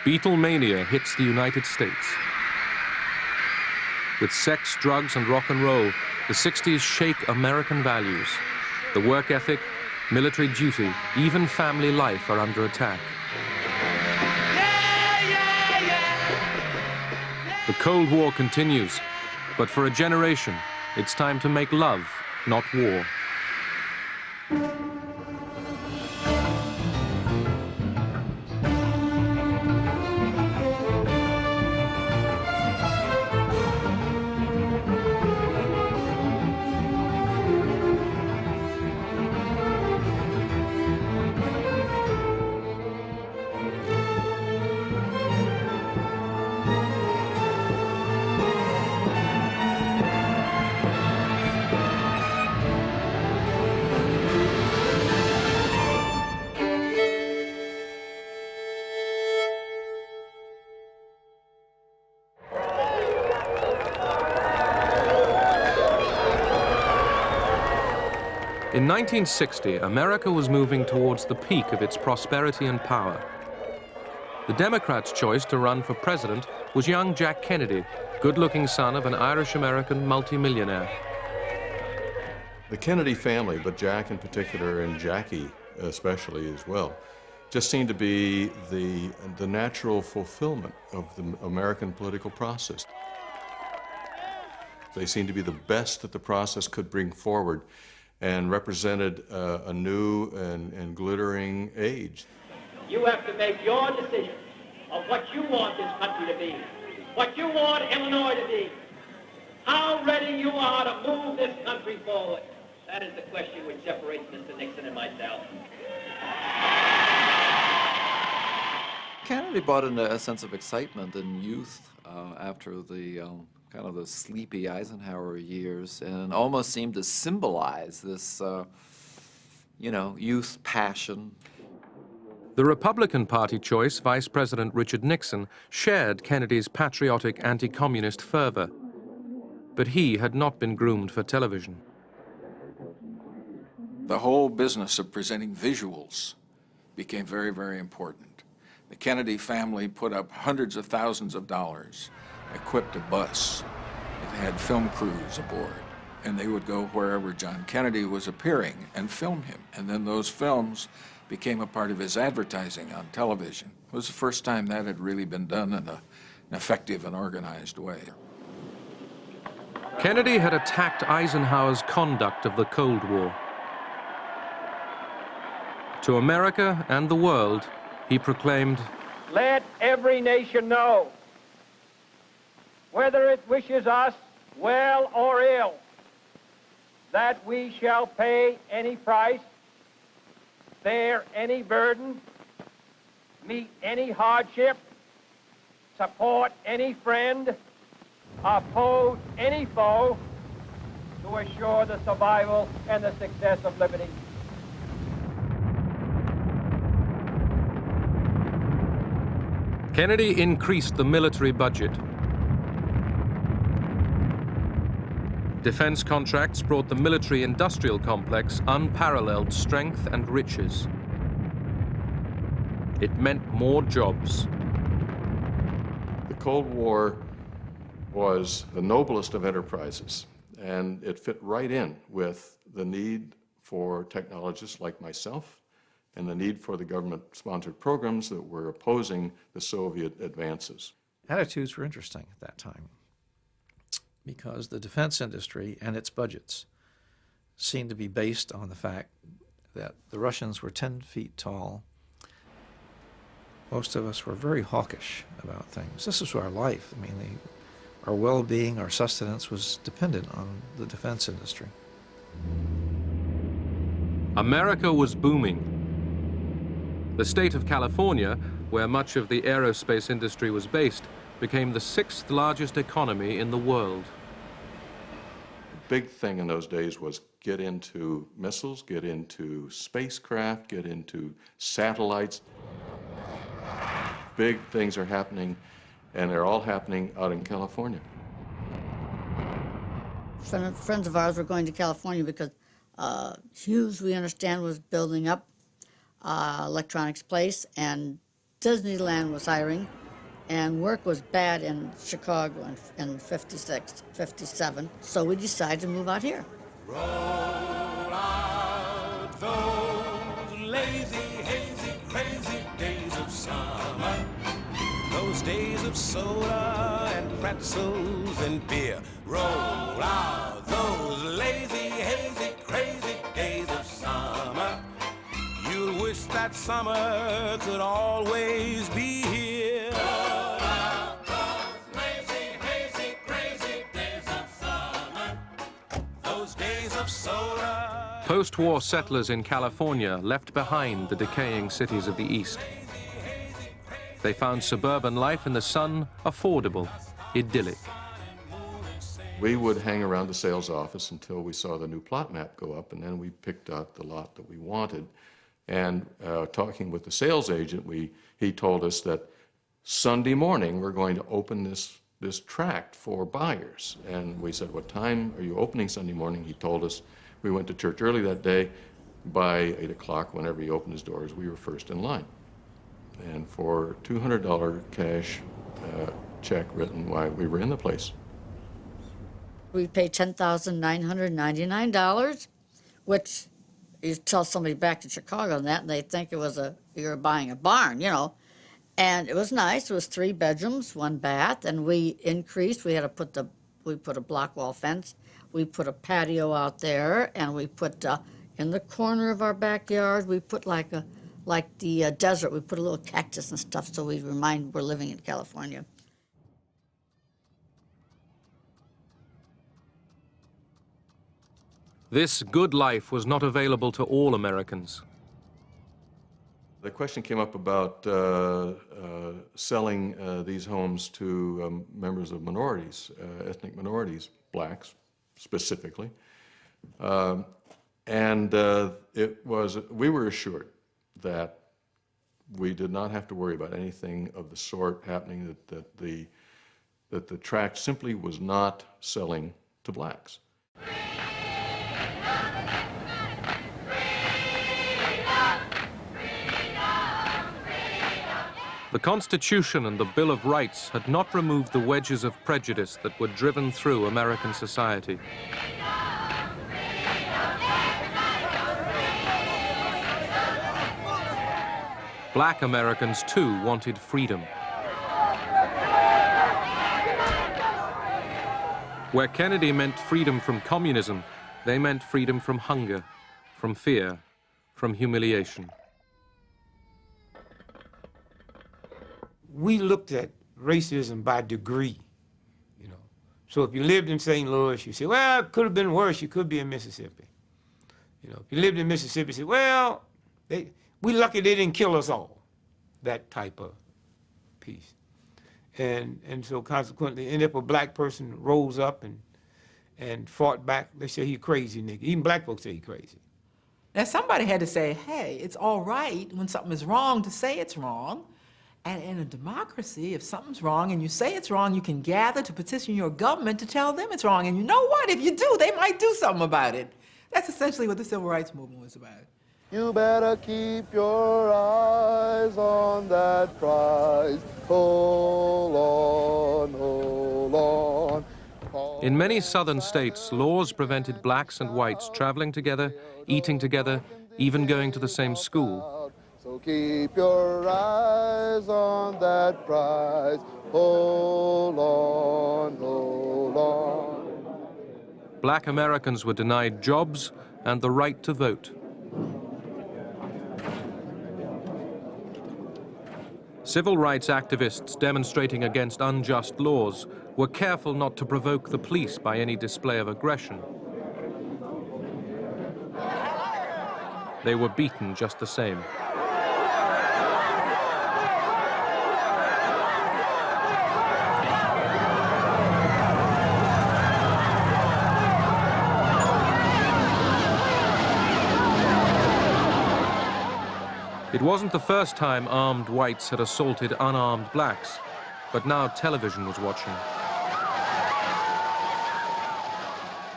Beatlemania hits the United States. With sex, drugs, and rock and roll, the 60s shake American values. The work ethic, military duty, even family life are under attack. The Cold War continues, but for a generation, it's time to make love, not war. In 1960, America was moving towards the peak of its prosperity and power. The Democrats' choice to run for president was young Jack Kennedy, good-looking son of an Irish-American multimillionaire. The Kennedy family, but Jack in particular and Jackie especially as well, just seemed to be the natural fulfillment of the American political process. They seemed to be the best that the process could bring forward and represented a new and glittering age. You have to make your decision of what you want this country to be, what you want Illinois to be, how ready you are to move this country forward. That is the question which separates Mr. Nixon and myself. Kennedy brought in a sense of excitement in youth after the kind of the sleepy Eisenhower years, and almost seemed to symbolize this, youth passion. The Republican Party choice, Vice President Richard Nixon, shared Kennedy's patriotic anti-communist fervor, but he had not been groomed for television. The whole business of presenting visuals became very, very important. The Kennedy family put up hundreds of thousands of dollars, equipped a bus. It had film crews aboard, and they would go wherever John Kennedy was appearing and film him. And then those films became a part of his advertising on television. It was the first time that had really been done in an effective and organized way. Kennedy had attacked Eisenhower's conduct of the Cold War. To America and the world, he proclaimed, Let every nation know, whether it wishes us well or ill, that we shall pay any price, bear any burden, meet any hardship, support any friend, oppose any foe, to assure the survival and the success of liberty. Kennedy increased the military budget. Defense contracts brought the military-industrial complex unparalleled strength and riches. It meant more jobs. The Cold War was the noblest of enterprises, and it fit right in with the need for technologists like myself and the need for the government-sponsored programs that were opposing the Soviet advances. Attitudes were interesting at that time, because the defense industry and its budgets seemed to be based on the fact that the Russians were 10 feet tall. Most of us were very hawkish about things. This is our life. I mean, our well-being, our sustenance was dependent on the defense industry. America was booming. The state of California, where much of the aerospace industry was based, became the 6th largest economy in the world. The big thing in those days was get into missiles, get into spacecraft, get into satellites. Big things are happening, and they're all happening out in California. Friends of ours were going to California because Hughes, we understand, was building up Electronics Place, and Disneyland was hiring, and work was bad in Chicago in 56, 57, so we decided to move out here. Roll out those lazy, hazy, crazy days of summer, those days of soda and pretzels and beer. Roll out those lazy, hazy, crazy days of summer. You'll wish that summer could always be here. Roll out those lazy, hazy, crazy days of summer, those days of soda. Post-war settlers in California left behind the decaying cities of the East. They found suburban life in the sun affordable, idyllic. We would hang around the sales office until we saw the new plot map go up, and then we picked out the lot that we wanted. And talking with the sales agent, he told us that Sunday morning we're going to open this tract for buyers. And we said, what time are you opening Sunday morning? He told us. We went to church early that day. By 8 o'clock, whenever he opened his doors, we were first in line. And for $200 cash check written, why, we were in the place. We paid $10,999, which you tell somebody back in Chicago and that, and they think it was you were buying a barn, you know. And it was nice. It was 3 bedrooms, 1 bath, and we increased. We had to we put a block wall fence. We put a patio out there, and we put in the corner of our backyard, we put like the desert, we put a little cactus and stuff so we remind we're living in California. This good life was not available to all Americans. The question came up about selling these homes to members of minorities, ethnic minorities, blacks specifically. We were assured that we did not have to worry about anything of the sort happening, that the tract simply was not selling to blacks. The Constitution and the Bill of Rights had not removed the wedges of prejudice that were driven through American society. Black Americans, too, wanted freedom. Where Kennedy meant freedom from communism, they meant freedom from hunger, from fear, from humiliation. We looked at racism by degree, you know. So if you lived in St. Louis, you say, well, it could have been worse. You could be in Mississippi. You know, if you lived in Mississippi, you say, well, we lucky they didn't kill us all. That type of piece. And so consequently, and if a black person rose up and fought back, they say he crazy nigga. Even black folks say he crazy. Now somebody had to say, hey, it's all right when something is wrong to say it's wrong. And in a democracy, if something's wrong and you say it's wrong, you can gather to petition your government to tell them it's wrong. And you know what? If you do, they might do something about it. That's essentially what the Civil Rights Movement was about. You better keep your eyes on that prize. Hold on, hold on. In many southern states, laws prevented blacks and whites traveling together, eating together, even going to the same school. So keep your eyes on that prize. Hold on, hold on. Black Americans were denied jobs and the right to vote. Civil rights activists demonstrating against unjust laws were careful not to provoke the police by any display of aggression. They were beaten just the same. It wasn't the first time armed whites had assaulted unarmed blacks, but now television was watching.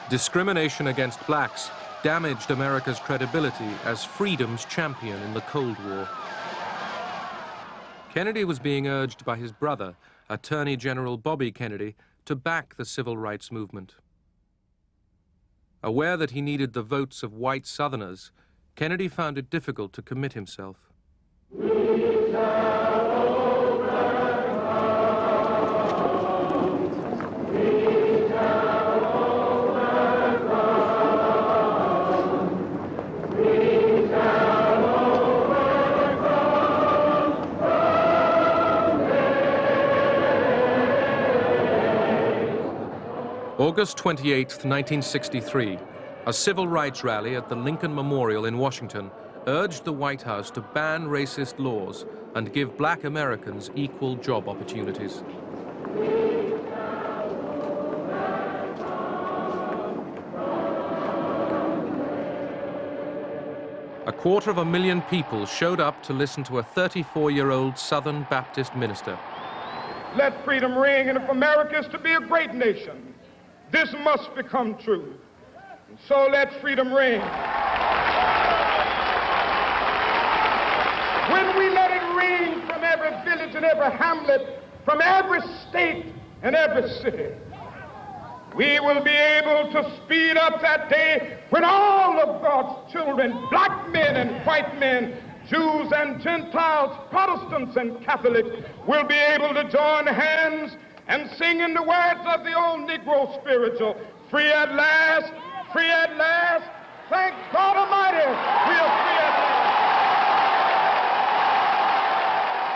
Discrimination against blacks damaged America's credibility as freedom's champion in the Cold War. Kennedy was being urged by his brother, Attorney General Bobby Kennedy, to back the civil rights movement. Aware that he needed the votes of white Southerners, Kennedy found it difficult to commit himself. August 28, 1963, a civil rights rally at the Lincoln Memorial in Washington urged the White House to ban racist laws and give black Americans equal job opportunities. A 250,000 people showed up to listen to a 34-year-old Southern Baptist minister. Let freedom ring, and if America is to be a great nation, this must become true. So let freedom ring. When we let it ring from every village and every hamlet, from every state and every city, we will be able to speed up that day when all of God's children, black men and white men, Jews and Gentiles, Protestants and Catholics, will be able to join hands and sing in the words of the old Negro spiritual, free at last, thank God Almighty, we are free at last.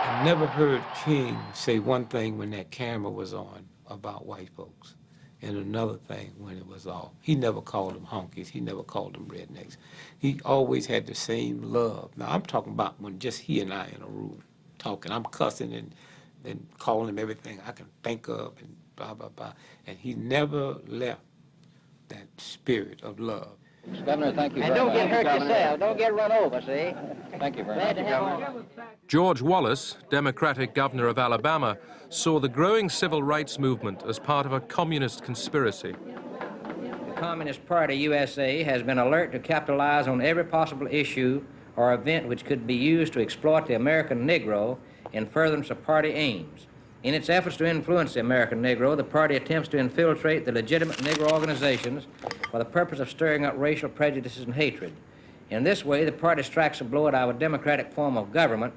I never heard King say one thing when that camera was on about white folks, and another thing when it was off. He never called them honkies, he never called them rednecks. He always had the same love. Now I'm talking about when just he and I in a room talking, I'm cussing and calling him everything I can think of and blah, blah, blah. And he never left that spirit of love. Governor, thank you very much. And don't get hurt yourself. Don't get run over, see? Thank you very much, Governor. George Wallace, Democratic governor of Alabama, saw the growing civil rights movement as part of a communist conspiracy. The Communist Party USA has been alert to capitalize on every possible issue or event which could be used to exploit the American Negro in furtherance of party aims. In its efforts to influence the American Negro, the party attempts to infiltrate the legitimate Negro organizations for the purpose of stirring up racial prejudices and hatred. In this way, the party strikes a blow at our democratic form of government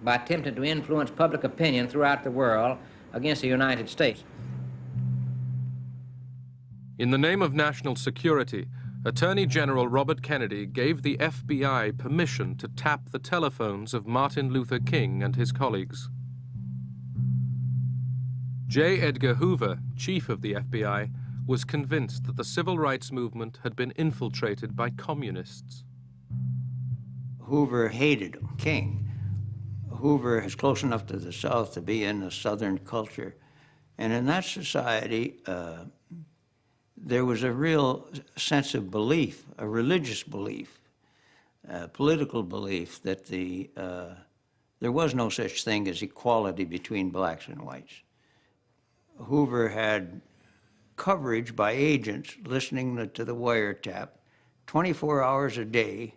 by attempting to influence public opinion throughout the world against the United States. In the name of national security, Attorney General Robert Kennedy gave the FBI permission to tap the telephones of Martin Luther King and his colleagues. J. Edgar Hoover, chief of the FBI, was convinced that the civil rights movement had been infiltrated by communists. Hoover hated King. Hoover is close enough to the South to be in the Southern culture. And in that society, there was a real sense of belief, a religious belief, a political belief that there was no such thing as equality between blacks and whites. Hoover had coverage by agents listening to the wiretap 24 hours a day.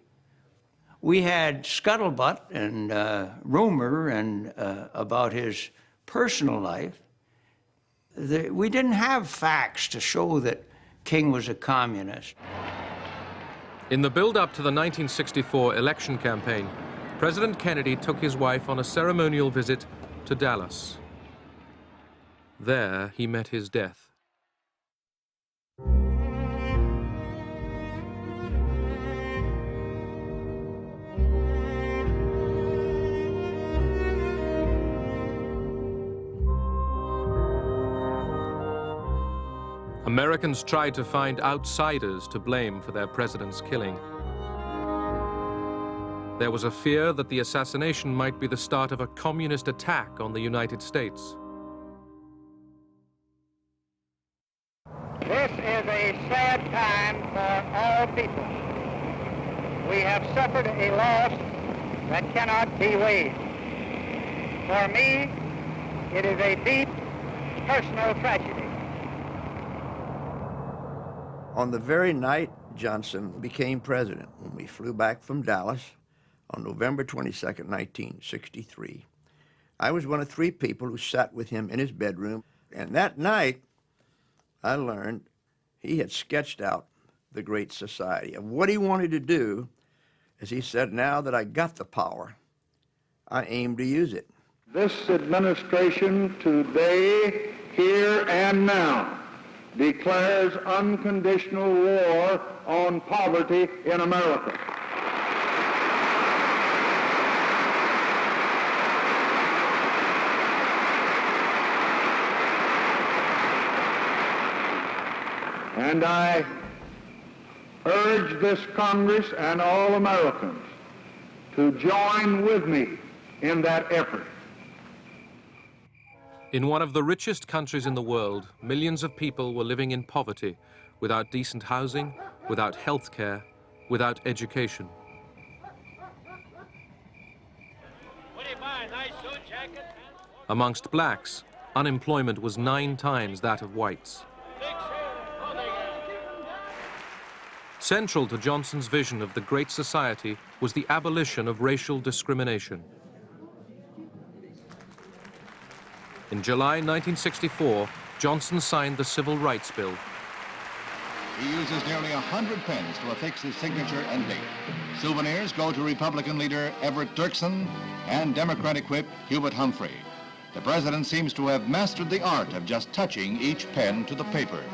We had scuttlebutt and rumor and about his personal life. We didn't have facts to show that King was a communist. In the build-up to the 1964 election campaign, President Kennedy took his wife on a ceremonial visit to Dallas. There, he met his death. Americans tried to find outsiders to blame for their president's killing. There was a fear that the assassination might be the start of a communist attack on the United States. This is a sad time for all people. We have suffered a loss that cannot be weighed. For me, it is a deep personal tragedy. On the very night Johnson became president, when we flew back from Dallas on November 22nd, 1963, I was one of 3 people who sat with him in his bedroom, and that night I learned he had sketched out the Great Society. And what he wanted to do is he said, now that I got the power, I aim to use it. This administration today, here and now, declares unconditional war on poverty in America. And I urge this Congress and all Americans to join with me in that effort. In one of the richest countries in the world, millions of people were living in poverty, without decent housing, without health care, without education. Amongst blacks, unemployment was 9 times that of whites. Central to Johnson's vision of the Great Society was the abolition of racial discrimination. In July 1964, Johnson signed the Civil Rights Bill. He uses nearly 100 pens to affix his signature and date. Souvenirs go to Republican leader Everett Dirksen and Democratic whip Hubert Humphrey. The president seems to have mastered the art of just touching each pen to the paper.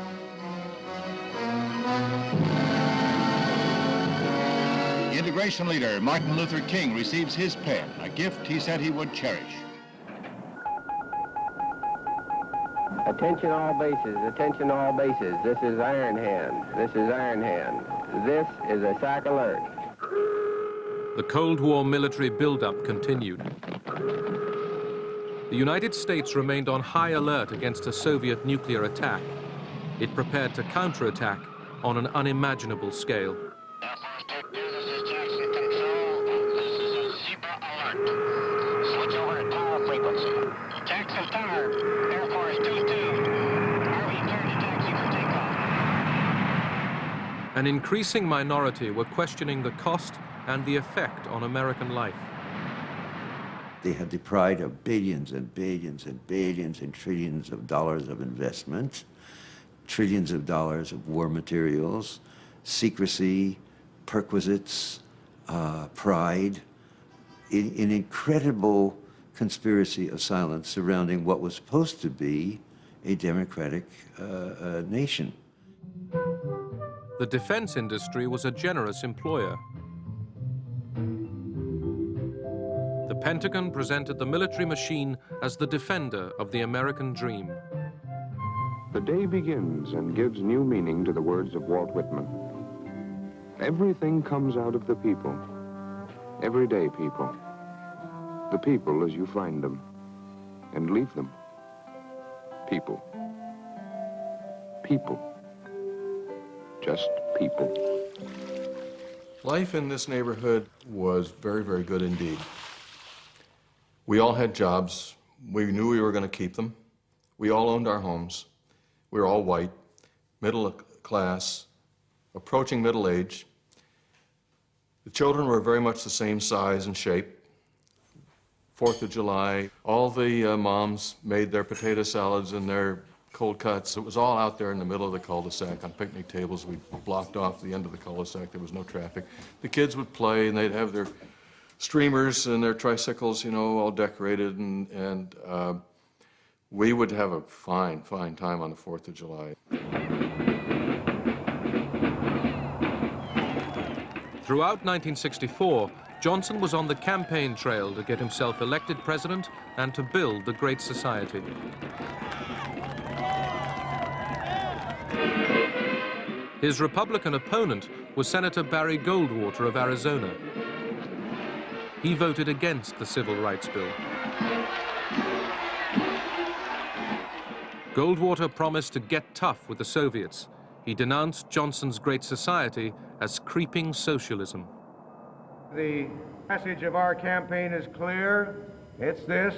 Integration leader Martin Luther King receives his pen, a gift he said he would cherish. Attention all bases, attention all bases. This is Iron Hand, this is Iron Hand. This is a SAC alert. The Cold War military buildup continued. The United States remained on high alert against a Soviet nuclear attack. It prepared to counterattack on an unimaginable scale. An increasing minority were questioning the cost and the effect on American life. They had deprived of billions and billions and billions and trillions of dollars of investment, trillions of dollars of war materials, secrecy, perquisites, pride, an incredible conspiracy of silence surrounding what was supposed to be a democratic nation. The defense industry was a generous employer. The Pentagon presented the military machine as the defender of the American dream. The day begins and gives new meaning to the words of Walt Whitman. Everything comes out of the people, everyday people. The people as you find them, and leave them. People. People. Just people. Life in this neighborhood was very, very good indeed. We all had jobs. We knew we were going to keep them. We all owned our homes. We were all white, middle class, approaching middle age. The children were very much the same size and shape. 4th of July, all the moms made their potato salads and their cold cuts. It was all out there in the middle of the cul-de-sac on picnic tables. We blocked off the end of the cul-de-sac. There was no traffic. The kids would play, and they'd have their streamers and their tricycles, you know, all decorated, and we would have a fine, fine time on the 4th of July. Throughout 1964, Johnson was on the campaign trail to get himself elected president and to build the Great Society. His Republican opponent was Senator Barry Goldwater of Arizona. He voted against the Civil Rights Bill. Goldwater promised to get tough with the Soviets. He denounced Johnson's Great Society as creeping socialism. The message of our campaign is clear. It's this: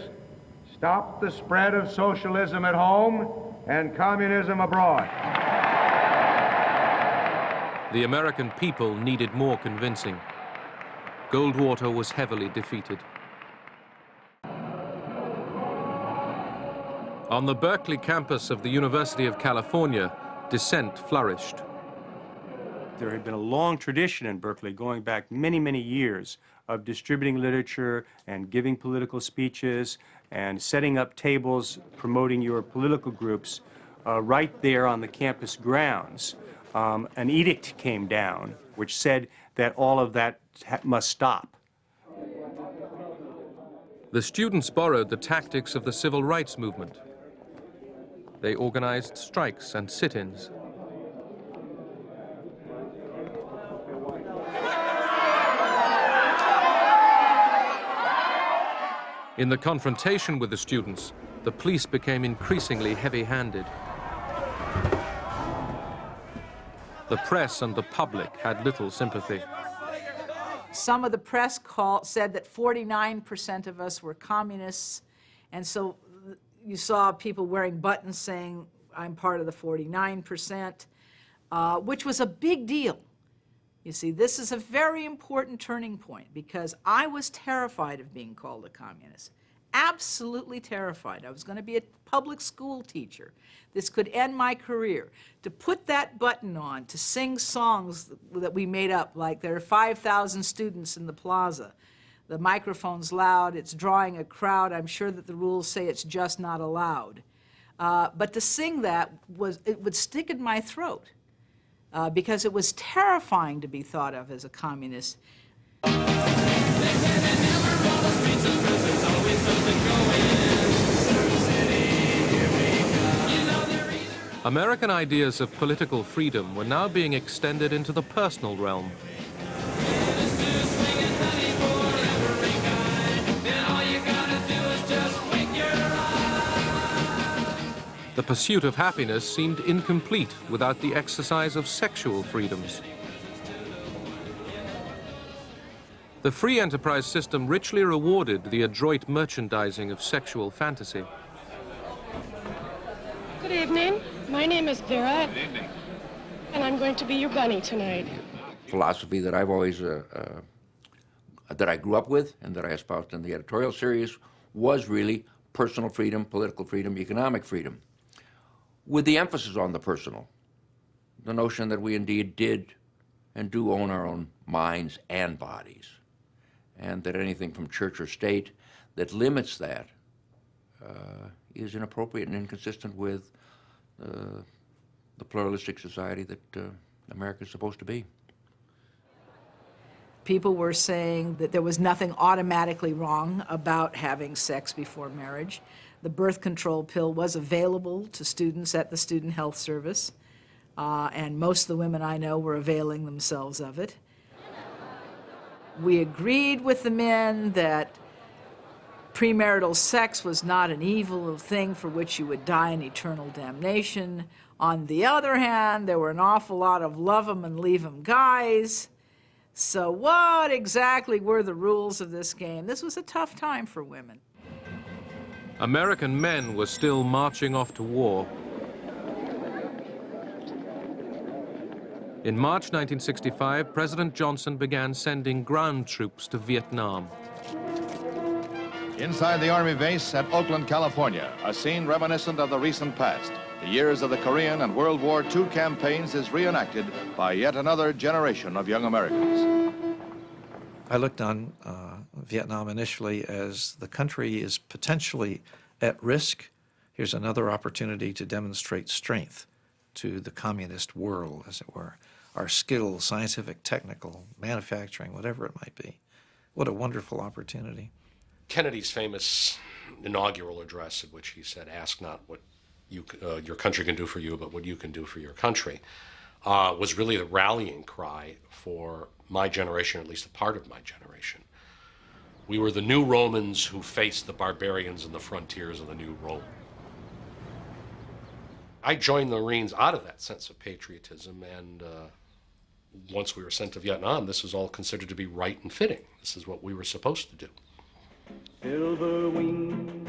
stop the spread of socialism at home and communism abroad. The American people needed more convincing. Goldwater was heavily defeated. On the Berkeley campus of the University of California, dissent flourished. There had been a long tradition in Berkeley, going back many, many years, of distributing literature and giving political speeches and setting up tables promoting your political groups right there on the campus grounds. An edict came down which said that all of that must stop. The students borrowed the tactics of the civil rights movement. They organized strikes and sit-ins. In the confrontation with the students, the police became increasingly heavy-handed. The press and the public had little sympathy. Some of the press said that 49% of us were communists, and so you saw people wearing buttons saying, I'm part of the 49%, which was a big deal. You see, this is a very important turning point because I was terrified of being called a communist. Absolutely terrified. I was going to be a public school teacher. This could end my career. To put that button on, to sing songs that we made up, like there are 5,000 students in the plaza. The microphone's loud, it's drawing a crowd. I'm sure that the rules say it's just not allowed. But to sing that, it would stick in my throat. Because it was terrifying to be thought of as a communist. American ideas of political freedom were now being extended into the personal realm. The pursuit of happiness seemed incomplete without the exercise of sexual freedoms. The free enterprise system richly rewarded the adroit merchandising of sexual fantasy. Good evening. My name is Vera. Good evening. And I'm going to be your bunny tonight. Philosophy that I've always, that I grew up with and that I espoused in the editorial series was really personal freedom, political freedom, economic freedom, with the emphasis on the personal. The notion that we indeed did and do own our own minds and bodies, and that anything from church or state that limits that is inappropriate and inconsistent with the pluralistic society that America is supposed to be. People were saying that there was nothing automatically wrong about having sex before marriage. The birth control pill was available to students at the Student Health Service, and most of the women I know were availing themselves of it. We agreed with the men that premarital sex was not an evil thing for which you would die in eternal damnation. On the other hand, there were an awful lot of love 'em and leave 'em guys. So what exactly were the rules of this game? This was a tough time for women. American men were still marching off to war. In March 1965, President Johnson began sending ground troops to Vietnam. Inside the Army base at Oakland, California, a scene reminiscent of the recent past. The years of the Korean and World War II campaigns is reenacted by yet another generation of young Americans. I looked on Vietnam initially as the country is potentially at risk. Here's another opportunity to demonstrate strength to the communist world, as it were. Our skills, scientific, technical, manufacturing, whatever it might be. What a wonderful opportunity. Kennedy's famous inaugural address, in which he said, "Ask not what your country can do for you, but what you can do for your country," was really the rallying cry for my generation, or at least a part of my generation. We were the new Romans who faced the barbarians in the frontiers of the new Rome. I joined the Marines out of that sense of patriotism, and once we were sent to Vietnam, this was all considered to be right and fitting. This is what we were supposed to do. Silver wings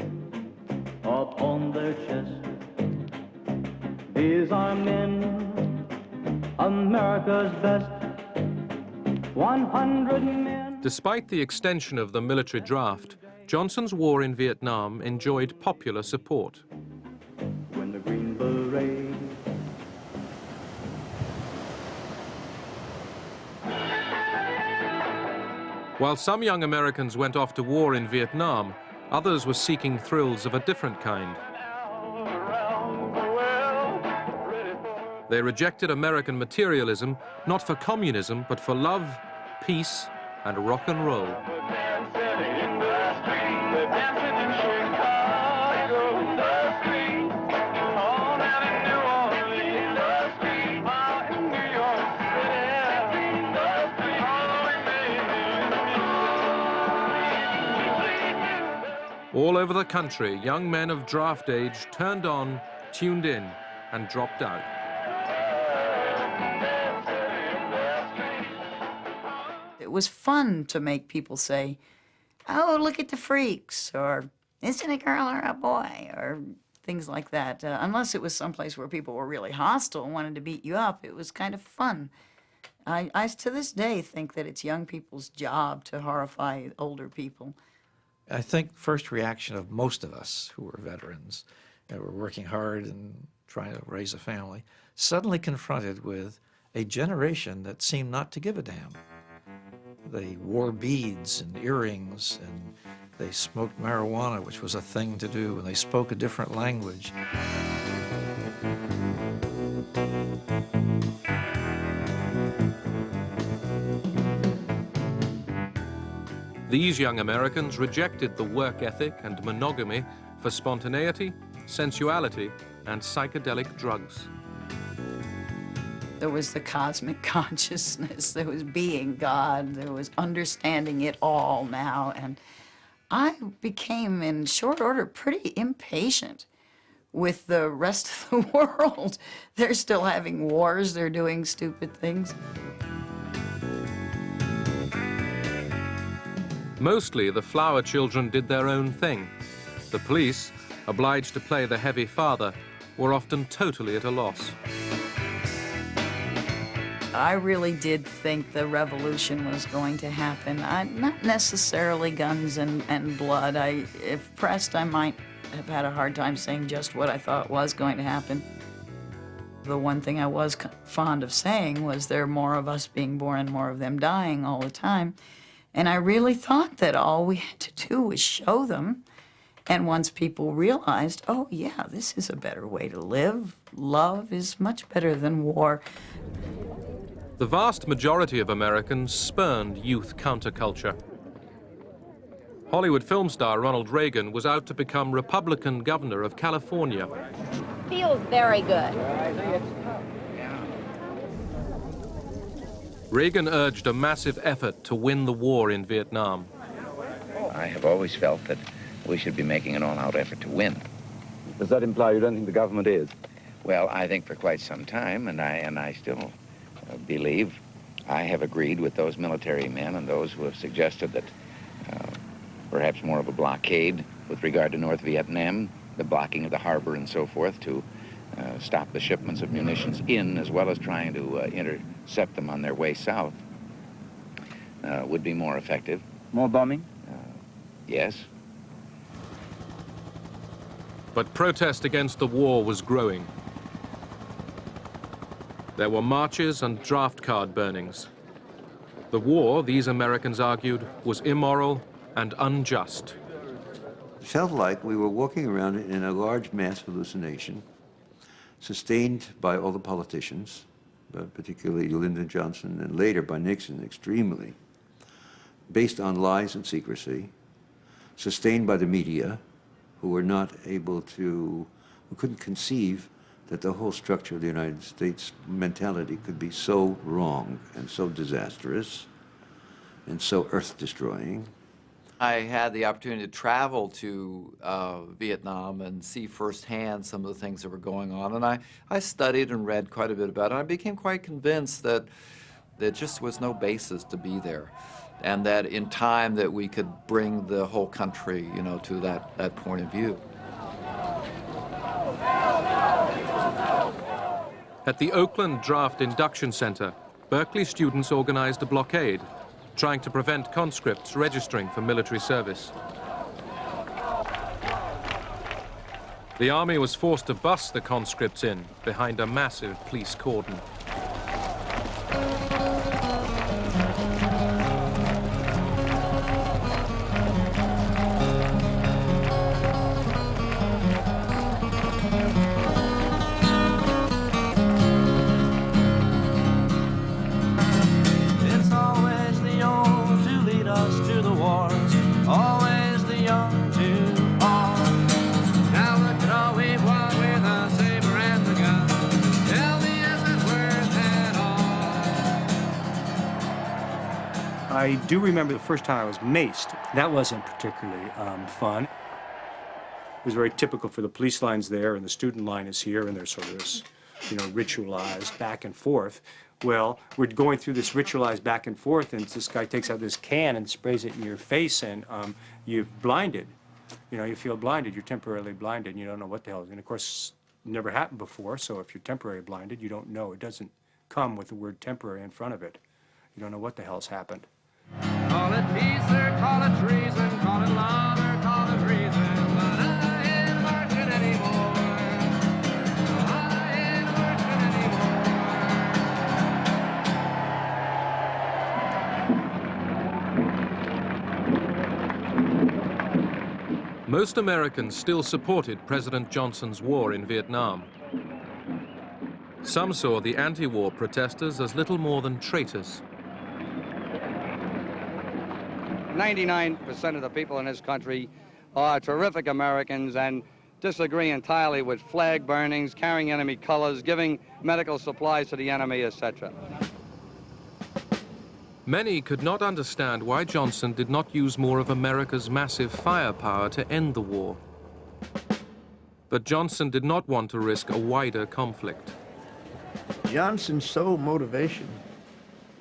upon their chest, these are men, America's best. 100 men. Despite the extension of the military draft, Johnson's war in Vietnam enjoyed popular support. Green Beret. While some young Americans went off to war in Vietnam, others were seeking thrills of a different kind. They rejected American materialism, not for communism, but for love, peace, and rock and roll. All over the country, young men of draft age turned on, tuned in, and dropped out. It was fun to make people say, "Oh, look at the freaks," or "Isn't a girl or a boy?" or things like that. Unless it was someplace where people were really hostile and wanted to beat you up, it was kind of fun. I to this day think that it's young people's job to horrify older people. I think first reaction of most of us who were veterans and were working hard and trying to raise a family, suddenly confronted with a generation that seemed not to give a damn. They wore beads and earrings, and they smoked marijuana, which was a thing to do, and they spoke a different language. These young Americans rejected the work ethic and monogamy for spontaneity, sensuality, and psychedelic drugs. There was the cosmic consciousness, there was being God, there was understanding it all now, and I became, in short order, pretty impatient with the rest of the world. They're still having wars, they're doing stupid things. Mostly, the flower children did their own thing. The police, obliged to play the heavy father, were often totally at a loss. I really did think the revolution was going to happen. Not necessarily guns and blood. If pressed, I might have had a hard time saying just what I thought was going to happen. The one thing I was fond of saying was there are more of us being born and more of them dying all the time. And I really thought that all we had to do was show them. And once people realized, oh yeah, this is a better way to live. Love is much better than war. The vast majority of Americans spurned youth counterculture. Hollywood film star Ronald Reagan was out to become Republican governor of California. Feels very good. Reagan urged a massive effort to win the war in Vietnam. I have always felt that we should be making an all-out effort to win. Does that imply you don't think the government is? Well, I think for quite some time, and I still believe, I have agreed with those military men and those who have suggested that perhaps more of a blockade with regard to North Vietnam, the blocking of the harbor and so forth to stop the shipments of munitions in, as well as trying to intercept them on their way south, would be more effective. More bombing? Yes. But protest against the war was growing. There were marches and draft card burnings. The war, these Americans argued, was immoral and unjust. It felt like we were walking around in a large mass hallucination, sustained by all the politicians, but particularly Lyndon Johnson and later by Nixon extremely, based on lies and secrecy, sustained by the media, who were not able to, who couldn't conceive that the whole structure of the United States mentality could be so wrong and so disastrous and so earth-destroying. I had the opportunity to travel to Vietnam and see firsthand some of the things that were going on, and I studied and read quite a bit about it, and I became quite convinced that there just was no basis to be there, and that in time that we could bring the whole country, you know, to that point of view. At the Oakland Draft Induction Center, Berkeley students organized a blockade, trying to prevent conscripts registering for military service. The army was forced to bus the conscripts in behind a massive police cordon. It's always the old to lead us to the wars, always the young to fall. Now look at all we've won with a saber and the gun. Tell me, is it worth it all? I do remember the first time I was maced. That wasn't particularly fun. It was very typical for the police lines there, and the student line is here, and there's sort of this, you know, ritualized back and forth. Well, we're going through this ritualized back and forth, and this guy takes out this can and sprays it in your face, and you're blinded. You know, you feel blinded. You're temporarily blinded, and you don't know what the hell. And of course, it never happened before, so if you're temporarily blinded, you don't know. It doesn't come with the word temporary in front of it. You don't know what the hell's happened. Call it peace or call it treason, call it love or call it reason, but I ain't marching anymore. I ain't marching anymore. Most Americans still supported President Johnson's war in Vietnam. Some saw the anti-war protesters as little more than traitors. 99% of the people in this country are terrific Americans and disagree entirely with flag burnings, carrying enemy colors, giving medical supplies to the enemy, etc. Many could not understand why Johnson did not use more of America's massive firepower to end the war. But Johnson did not want to risk a wider conflict. Johnson's sole motivation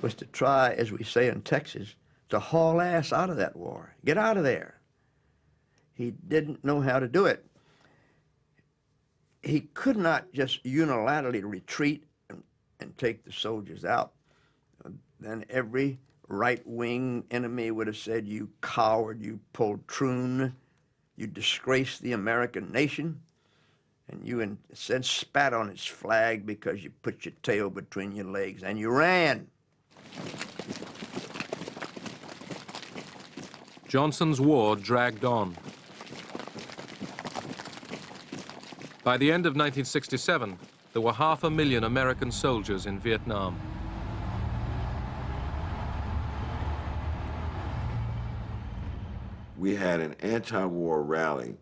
was to try, as we say in Texas, to haul ass out of that war. Get out of there. He didn't know how to do it. He could not just unilaterally retreat and take the soldiers out. Then every right-wing enemy would have said, you coward, you poltroon, you disgrace the American nation, and you instead spat on its flag because you put your tail between your legs, and you ran. Johnson's war dragged on. By the end of 1967, there were 500,000 American soldiers in Vietnam. We had an anti-war rally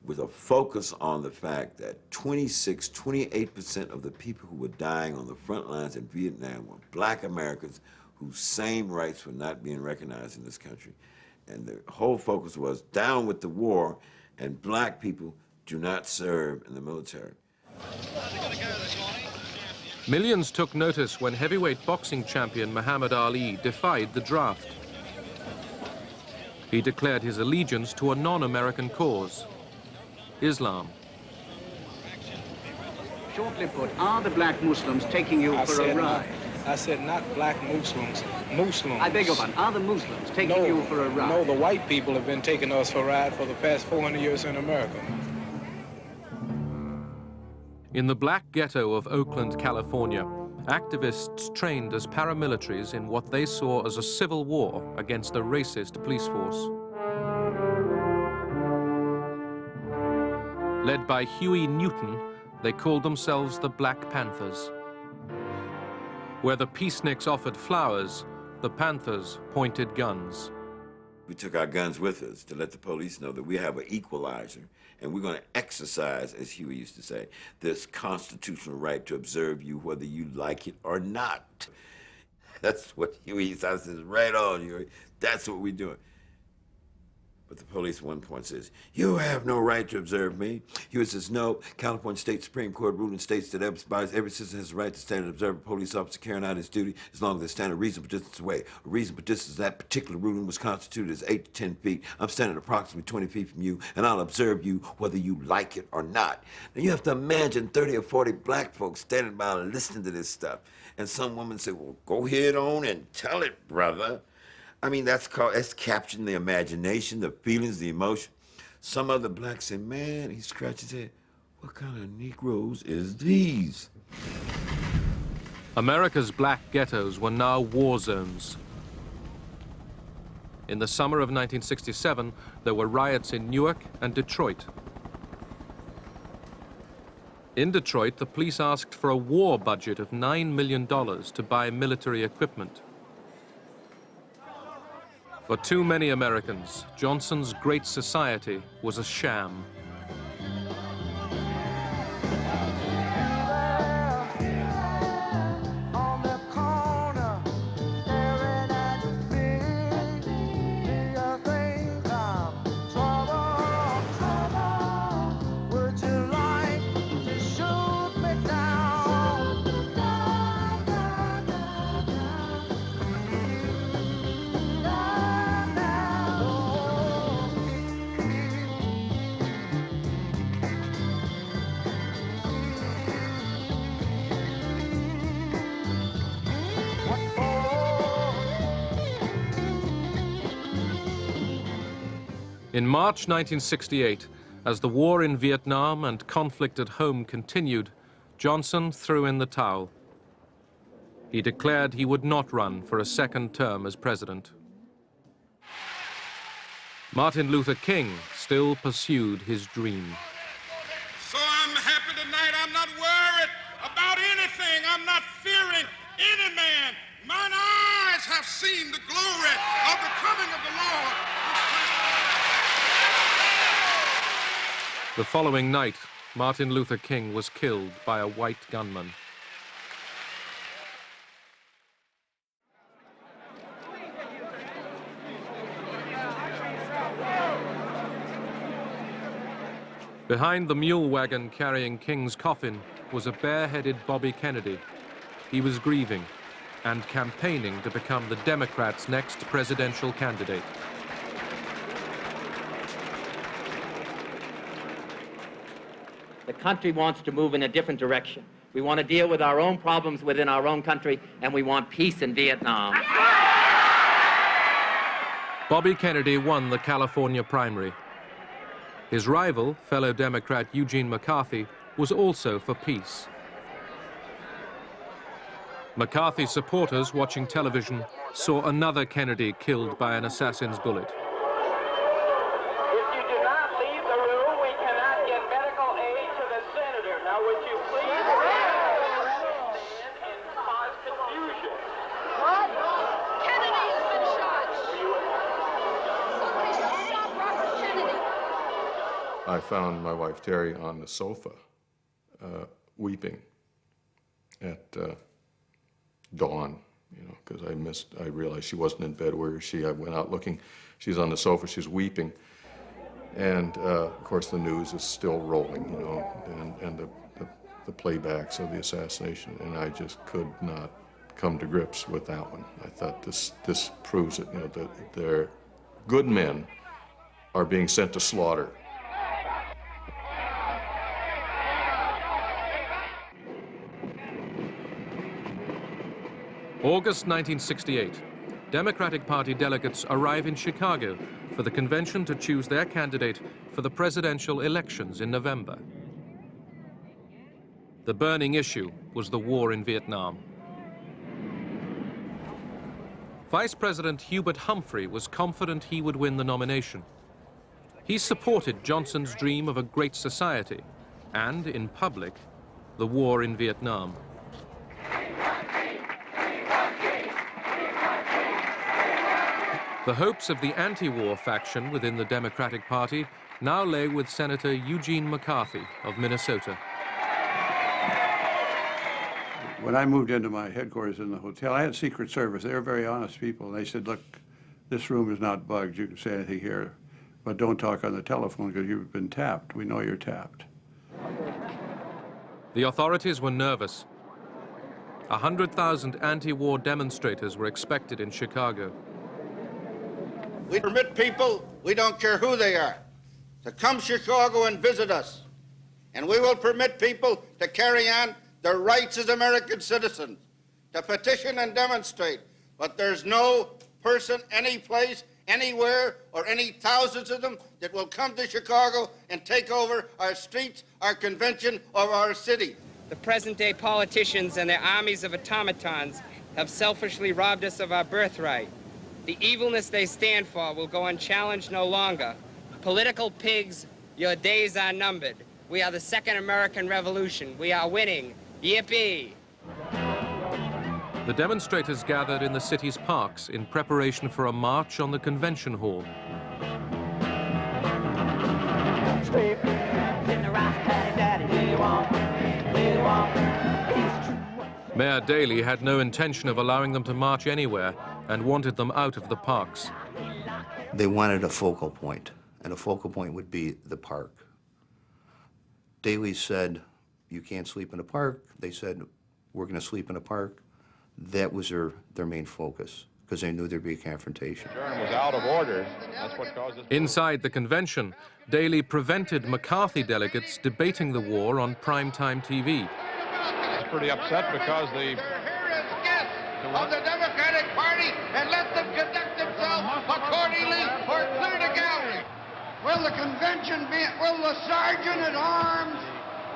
with a focus on the fact that 28% of the people who were dying on the front lines in Vietnam were black Americans whose same rights were not being recognized in this country. And the whole focus was down with the war, and black people do not serve in the military. Millions took notice when heavyweight boxing champion Muhammad Ali defied the draft. He declared his allegiance to a non-American cause, Islam. Shortly put, are the black Muslims taking you for a ride? I said not black Muslims, Muslims. I beg your pardon, are the Muslims taking you for a ride? No, the white people have been taking us for a ride for the past 400 years in America. In the black ghetto of Oakland, California, activists trained as paramilitaries in what they saw as a civil war against a racist police force. Led by Huey Newton, they called themselves the Black Panthers. Where the peaceniks offered flowers, the Panthers pointed guns. We took our guns with us to let the police know that we have an equalizer, and we're going to exercise, as Huey used to say, this constitutional right to observe you whether you like it or not. That's what Huey used to say, right on, Huey. That's what we're doing. But the police at one point says, you have no right to observe me. Huey says, no, California State Supreme Court ruling states that every citizen has the right to stand and observe a police officer carrying out his duty as long as they stand a reasonable distance away. A reasonable distance, that particular ruling was constituted as 8 to 10 feet. I'm standing approximately 20 feet from you, and I'll observe you whether you like it or not. Now you have to imagine 30 or 40 black folks standing by listening to this stuff. And some woman said, well, go ahead on and tell it, brother. I mean, that's capturing the imagination, the feelings, the emotion. Some other blacks say, man, he scratched his head. What kind of Negroes is these? America's black ghettos were now war zones. In the summer of 1967, there were riots in Newark and Detroit. In Detroit, the police asked for a war budget of $9 million to buy military equipment. For too many Americans, Johnson's Great Society was a sham. In March 1968, as the war in Vietnam and conflict at home continued, Johnson threw in the towel. He declared he would not run for a second term as president. Martin Luther King still pursued his dream. So I'm happy tonight. I'm not worried about anything. I'm not fearing any man. Mine eyes have seen the glory of the coming of the Lord. The following night, Martin Luther King was killed by a white gunman. Behind the mule wagon carrying King's coffin was a bare-headed Bobby Kennedy. He was grieving and campaigning to become the Democrats' next presidential candidate. The country wants to move in a different direction. We want to deal with our own problems within our own country, and we want peace in Vietnam. Bobby Kennedy won the California primary. His rival, fellow Democrat Eugene McCarthy, was also for peace. McCarthy's supporters watching television saw another Kennedy killed by an assassin's bullet. I found my wife Terry on the sofa, weeping at dawn, because I realized she wasn't in bed. Where is she? I went out looking. She's on the sofa, she's weeping. And of course the news is still rolling, and the playbacks of the assassination, and I just could not come to grips with that one. I thought this proves it, that their good men are being sent to slaughter. August 1968, Democratic Party delegates arrive in Chicago for the convention to choose their candidate for the presidential elections in November. The burning issue was the war in Vietnam. Vice President Hubert Humphrey was confident he would win the nomination. He supported Johnson's dream of a great society and, in public, the war in Vietnam. The hopes of the anti-war faction within the Democratic Party now lay with Senator Eugene McCarthy of Minnesota. When I moved into my headquarters in the hotel, I had Secret Service. They were very honest people. They said, look, this room is not bugged. You can say anything here, but don't talk on the telephone because you've been tapped. We know you're tapped. The authorities were nervous. 100,000 anti-war demonstrators were expected in Chicago. We permit people, we don't care who they are, to come to Chicago and visit us. And we will permit people to carry on their rights as American citizens, to petition and demonstrate. But there's no person, any place, anywhere or any thousands of them that will come to Chicago and take over our streets, our convention, or our city. The present-day politicians and their armies of automatons have selfishly robbed us of our birthright. The evilness they stand for will go unchallenged no longer. Political pigs, your days are numbered. We are the Second American Revolution. We are winning. Yippee! The demonstrators gathered in the city's parks in preparation for a march on the convention hall. Mayor Daley had no intention of allowing them to march anywhere and wanted them out of the parks. They wanted a focal point, and a focal point would be the park. Daley said, you can't sleep in a park. They said, we're going to sleep in a park. That was their main focus, because they knew there'd be a confrontation. Was out of order. That's what caused this. Inside the convention, Daley prevented McCarthy delegates debating the war on primetime TV. It's pretty upset because They're here as guests of the Democratic Party, and let them conduct themselves accordingly or clear the gallery. Will the convention be, will the sergeant at arms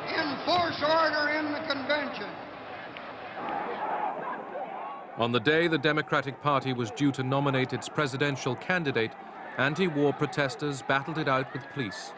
enforce order in the convention? On the day the Democratic Party was due to nominate its presidential candidate, anti-war protesters battled it out with police.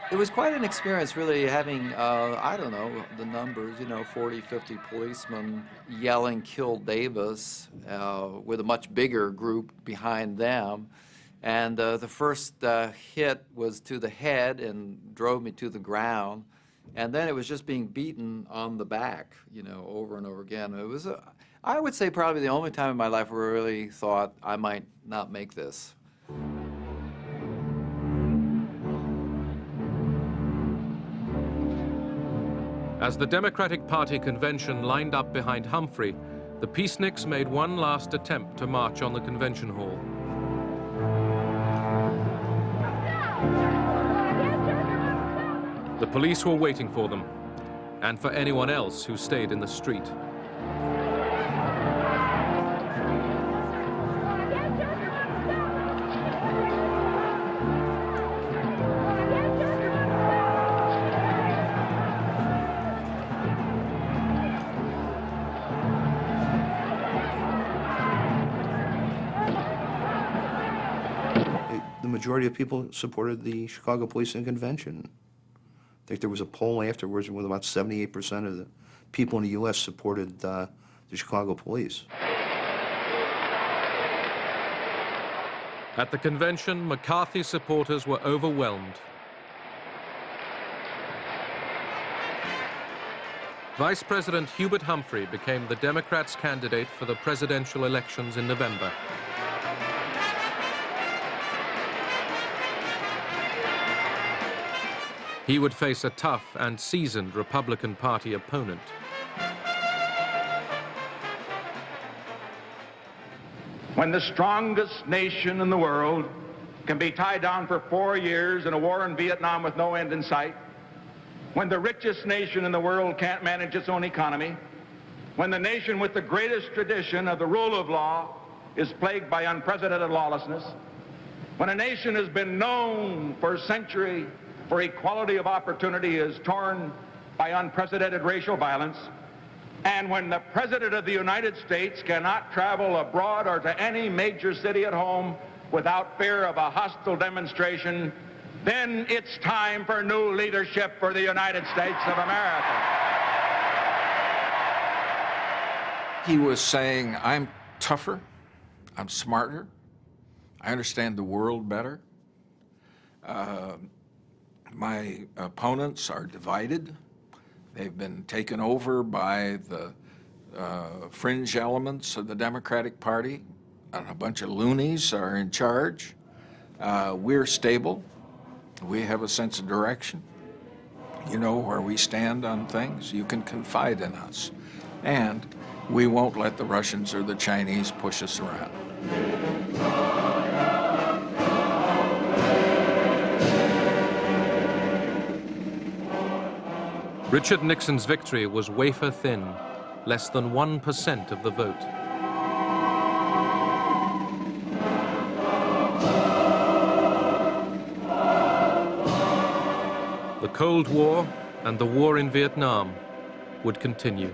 It was quite an experience, really, having, I don't know, the numbers, 40, 50 policemen yelling, "Kill Davis," with a much bigger group behind them. And the first hit was to the head and drove me to the ground. And then it was just being beaten on the back, over and over again. It was, I would say, probably the only time in my life where I really thought I might not make this. As the Democratic Party convention lined up behind Humphrey, the peaceniks made one last attempt to march on the convention hall. The police were waiting for them, and for anyone else who stayed in the street. The majority of people supported the Chicago Police and Convention. I think there was a poll afterwards with about 78% of the people in the U.S. supported the Chicago Police. At the convention, McCarthy supporters were overwhelmed. Vice President Hubert Humphrey became the Democrats' candidate for the presidential elections in November. He would face a tough and seasoned Republican Party opponent. When the strongest nation in the world can be tied down for 4 years in a war in Vietnam with no end in sight, when the richest nation in the world can't manage its own economy, when the nation with the greatest tradition of the rule of law is plagued by unprecedented lawlessness, when a nation has been known for a century for equality of opportunity is torn by unprecedented racial violence, and when the President of the United States cannot travel abroad or to any major city at home without fear of a hostile demonstration, then it's time for new leadership for the United States of America. He was saying, I'm tougher, I'm smarter, I understand the world better. My opponents are divided. They've been taken over by the fringe elements of the Democratic Party, and a bunch of loonies are in charge. We're stable. We have a sense of direction. You know where we stand on things. You can confide in us. And we won't let the Russians or the Chinese push us around. Richard Nixon's victory was wafer thin, less than 1% of the vote. The Cold War and the war in Vietnam would continue.